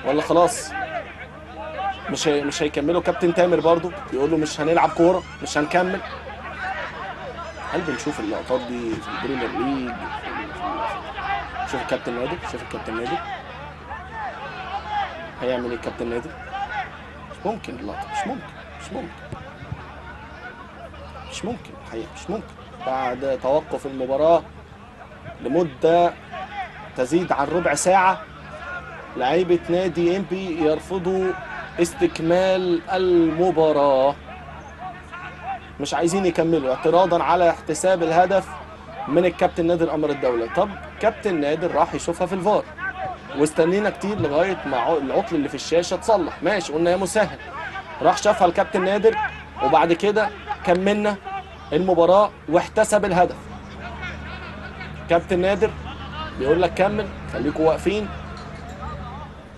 ولا خلاص مش هيكملوا؟ كابتن تامر برضو بيقول له مش هنلعب كوره، مش هنكمل. هل بنشوف اللقطات دي في البريمير ليج؟ شوف الكابتن نادر، شوف الكابتن نادر هيعمل ايه الكابتن نادر. مش ممكن اللقطه، مش ممكن، مش ممكن، مش ممكن الحقيقه، مش ممكن. بعد توقف المباراه لمده تزيد عن ربع ساعه، لعيبه نادي انبي يرفضوا استكمال المباراه، مش عايزين يكملوا اعتراضا على احتساب الهدف من الكابتن نادر امر الدوله. طب كابتن نادر راح يشوفها في الفار واستنينا كتير لغايه ما العطل اللي في الشاشه اتصلح، ماشي قلنا يا مسهل. راح شافها الكابتن نادر وبعد كده كملنا المباراه واحتسب الهدف. كابتن نادر بيقول لك كمل، خليكوا واقفين،